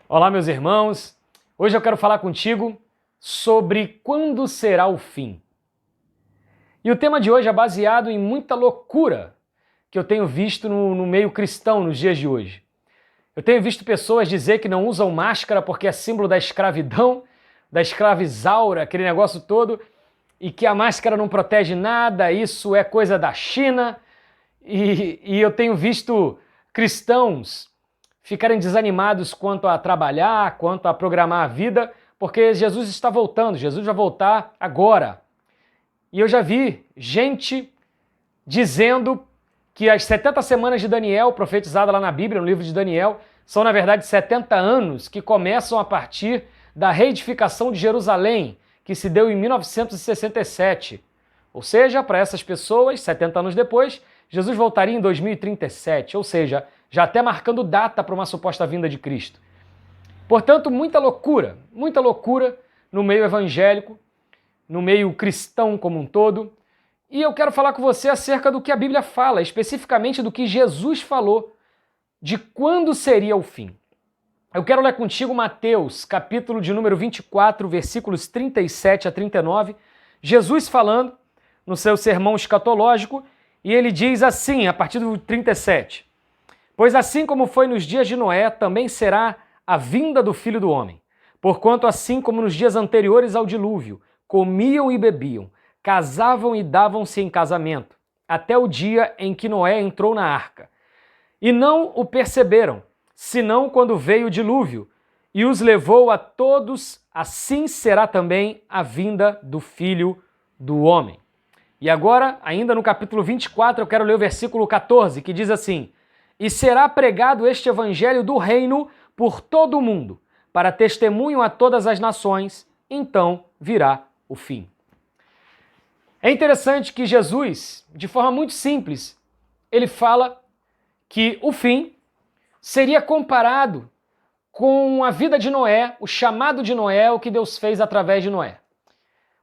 Olá, meus irmãos. Hoje eu quero falar contigo sobre quando será o fim. E o tema de hoje é baseado em muita loucura que eu tenho visto no meio cristão nos dias de hoje. Eu tenho visto pessoas dizer que não usam máscara porque é símbolo da escravidão, da escravizaura, aquele negócio todo, e que a máscara não protege nada, isso é coisa da China. E eu tenho visto cristãos ficarem desanimados quanto a trabalhar, quanto a programar a vida, porque Jesus está voltando, Jesus vai voltar agora. E eu já vi gente dizendo que as 70 semanas de Daniel, profetizada lá na Bíblia, no livro de Daniel, são na verdade 70 anos que começam a partir da reedificação de Jerusalém, que se deu em 1967. Ou seja, para essas pessoas, 70 anos depois, Jesus voltaria em 2037, ou seja, já até marcando data para uma suposta vinda de Cristo. Portanto, muita loucura no meio evangélico, no meio cristão como um todo. E eu quero falar com você acerca do que a Bíblia fala, especificamente do que Jesus falou, de quando seria o fim. Eu quero ler contigo Mateus, capítulo de número 24, versículos 37 a 39, Jesus falando no seu sermão escatológico, e ele diz assim, a partir do 37, pois assim como foi nos dias de Noé, também será a vinda do Filho do Homem. Porquanto assim como nos dias anteriores ao dilúvio, comiam e bebiam, casavam e davam-se em casamento, até o dia em que Noé entrou na arca. E não o perceberam, senão quando veio o dilúvio, e os levou a todos, assim será também a vinda do Filho do Homem. E agora, ainda no capítulo 24, eu quero ler o versículo 14, que diz assim, e será pregado este evangelho do reino por todo o mundo, para testemunho a todas as nações, então virá o fim. É interessante que Jesus, de forma muito simples, ele fala que o fim seria comparado com a vida de Noé, o chamado de Noé, o que Deus fez através de Noé.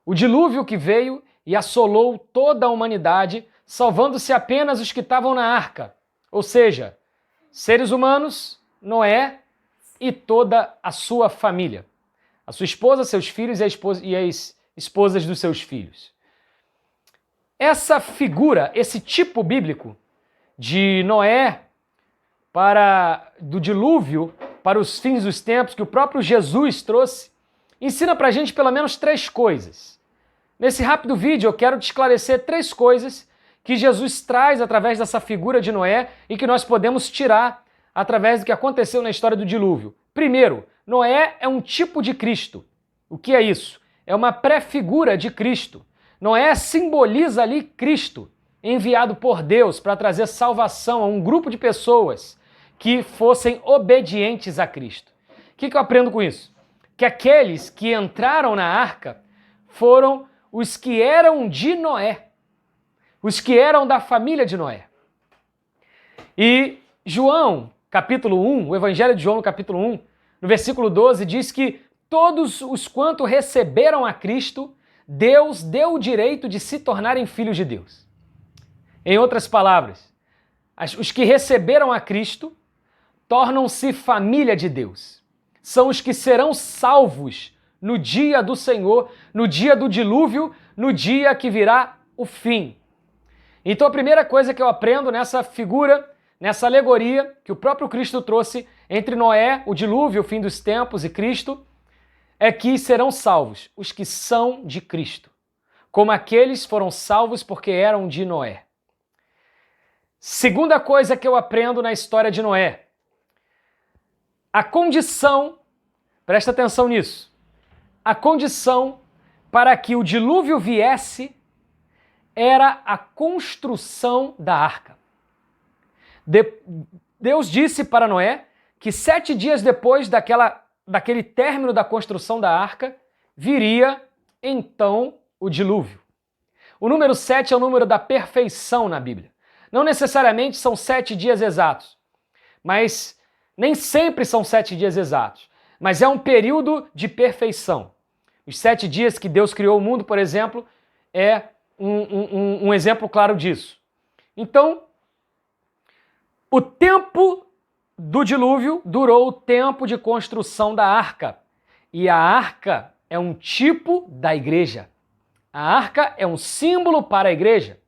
O dilúvio que veio e assolou toda a humanidade, salvando-se apenas os que estavam na arca, ou seja, seres humanos, Noé e toda a sua família. A sua esposa, seus filhos e as esposas dos seus filhos. Essa figura, esse tipo bíblico de Noé do dilúvio para os fins dos tempos que o próprio Jesus trouxe, ensina pra gente pelo menos 3 coisas. Nesse rápido vídeo eu quero te esclarecer 3 coisas que Jesus traz através dessa figura de Noé e que nós podemos tirar através do que aconteceu na história do dilúvio. Primeiro, Noé é um tipo de Cristo. O que é isso? É uma pré-figura de Cristo. Noé simboliza ali Cristo, enviado por Deus para trazer salvação a um grupo de pessoas que fossem obedientes a Cristo. O que eu aprendo com isso? Que aqueles que entraram na arca foram os que eram de Noé, os que eram da família de Noé. E João, capítulo 1, o Evangelho de João, no capítulo 1, no versículo 12, diz que todos os quanto receberam a Cristo, Deus deu o direito de se tornarem filhos de Deus. Em outras palavras, os que receberam a Cristo tornam-se família de Deus. São os que serão salvos no dia do Senhor, no dia do dilúvio, no dia que virá o fim. Então a primeira coisa que eu aprendo nessa figura, nessa alegoria que o próprio Cristo trouxe entre Noé, o dilúvio, o fim dos tempos e Cristo, é que serão salvos os que são de Cristo, como aqueles foram salvos porque eram de Noé. Segunda coisa que eu aprendo na história de Noé, a condição, presta atenção nisso, a condição para que o dilúvio viesse era a construção da arca. Deus disse para Noé que 7 dias depois daquele término da construção da arca, viria então o dilúvio. O número 7 é o número da perfeição na Bíblia. Não necessariamente são 7 dias exatos, mas nem sempre são 7 dias exatos, mas é um período de perfeição. Os 7 dias que Deus criou o mundo, por exemplo, é um exemplo claro disso. Então, o tempo do dilúvio durou o tempo de construção da arca. E a arca é um tipo da igreja. A arca é um símbolo para a igreja.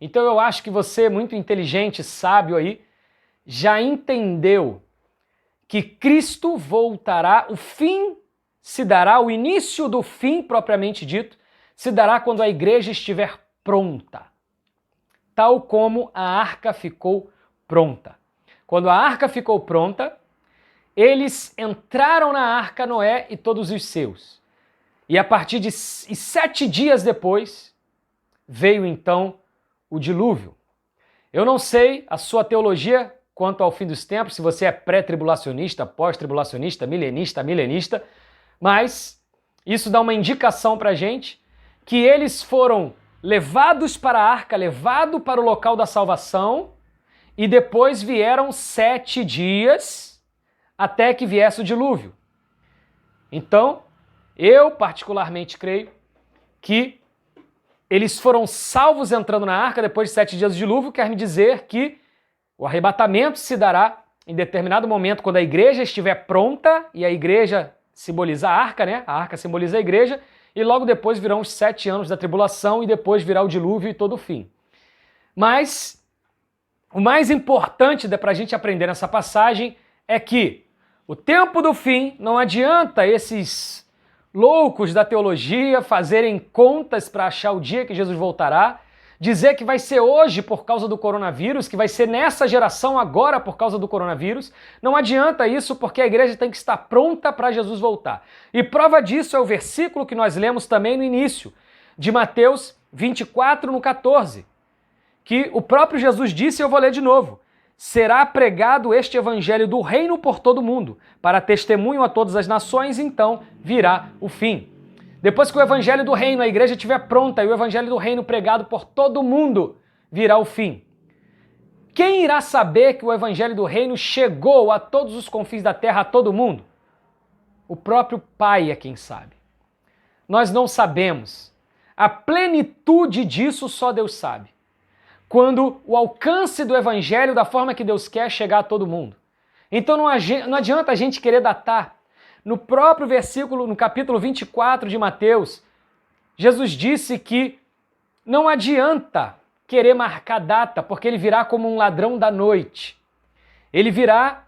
Então eu acho que você, muito inteligente, sábio aí, já entendeu que Cristo voltará, o fim se dará, o início do fim propriamente dito, se dará quando a igreja estiver pronta, tal como a arca ficou pronta. Quando a arca ficou pronta, eles entraram na arca, Noé e todos os seus. E a partir de 7 dias depois, veio então o dilúvio. Eu não sei a sua teologia quanto ao fim dos tempos, se você é pré-tribulacionista, pós-tribulacionista, milenista, mas isso dá uma indicação para a gente que eles foram levados para a arca, levados para o local da salvação, e depois vieram 7 dias até que viesse o dilúvio. Então, eu particularmente creio que eles foram salvos entrando na arca depois de 7 dias do dilúvio, quer me dizer que o arrebatamento se dará em determinado momento quando a igreja estiver pronta, e a igreja simboliza a arca, né? A arca simboliza a igreja, e logo depois virão os 7 anos da tribulação e depois virá o dilúvio e todo o fim. Mas o mais importante para a gente aprender nessa passagem é que o tempo do fim, não adianta esses loucos da teologia fazerem contas para achar o dia que Jesus voltará, dizer que vai ser hoje por causa do coronavírus, que vai ser nessa geração agora por causa do coronavírus. Não adianta isso, porque a igreja tem que estar pronta para Jesus voltar. E prova disso é o versículo que nós lemos também no início, de Mateus 24, no 14, que o próprio Jesus disse, e eu vou ler de novo: será pregado este evangelho do reino por todo o mundo, para testemunho a todas as nações, então virá o fim. Depois que o evangelho do reino, a igreja estiver pronta, e o evangelho do reino pregado por todo mundo, virá o fim. Quem irá saber que o evangelho do reino chegou a todos os confins da terra, a todo mundo? O próprio Pai é quem sabe. Nós não sabemos. A plenitude disso só Deus sabe. Quando o alcance do evangelho, da forma que Deus quer, chegar a todo mundo. Então não adianta a gente querer datar. No próprio versículo, no capítulo 24 de Mateus, Jesus disse que não adianta querer marcar data, porque ele virá como um ladrão da noite. Ele virá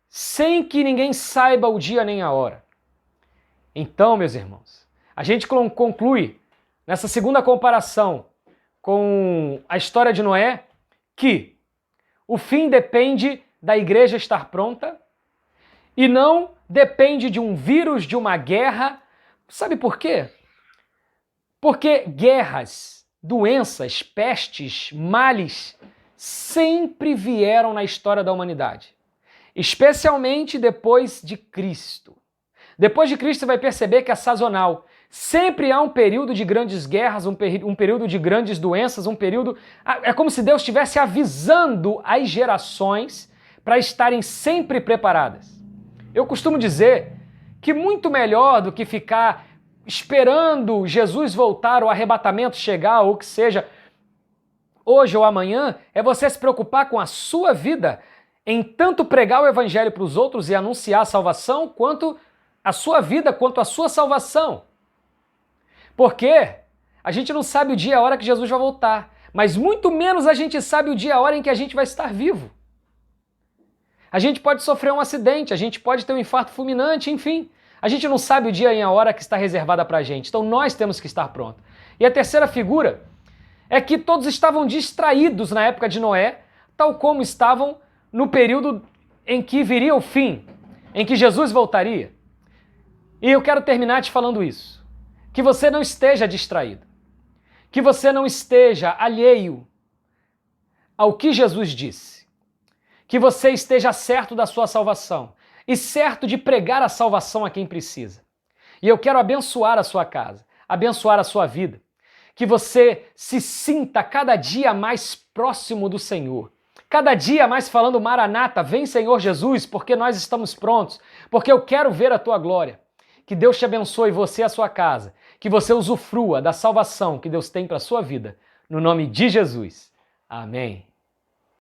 sem que ninguém saiba o dia nem a hora. Então, meus irmãos, a gente conclui nessa segunda comparação com a história de Noé que o fim depende da igreja estar pronta e não depende de um vírus, de uma guerra. Sabe por quê? Porque guerras, doenças, pestes, males sempre vieram na história da humanidade, especialmente depois de Cristo. Depois de Cristo você vai perceber que é sazonal. Sempre há um período de grandes guerras, um período de grandes doenças, um período... É como se Deus estivesse avisando as gerações para estarem sempre preparadas. Eu costumo dizer que muito melhor do que ficar esperando Jesus voltar, o arrebatamento chegar, ou que seja, hoje ou amanhã, é você se preocupar com a sua vida, em tanto pregar o evangelho para os outros e anunciar a salvação, quanto a sua vida, quanto a sua salvação. Porque a gente não sabe o dia e a hora que Jesus vai voltar, mas muito menos a gente sabe o dia e a hora em que a gente vai estar vivo. A gente pode sofrer um acidente, a gente pode ter um infarto fulminante, enfim. A gente não sabe o dia e a hora que está reservada para a gente, então nós temos que estar prontos. E a terceira figura é que todos estavam distraídos na época de Noé, tal como estavam no período em que viria o fim, em que Jesus voltaria. E eu quero terminar te falando isso. Que você não esteja distraído. Que você não esteja alheio ao que Jesus disse. Que você esteja certo da sua salvação e certo de pregar a salvação a quem precisa. E eu quero abençoar a sua casa, abençoar a sua vida. Que você se sinta cada dia mais próximo do Senhor. Cada dia mais falando, Maranata, vem Senhor Jesus, porque nós estamos prontos, porque eu quero ver a tua glória. Que Deus te abençoe, você e a sua casa. Que você usufrua da salvação que Deus tem para a sua vida. No nome de Jesus. Amém.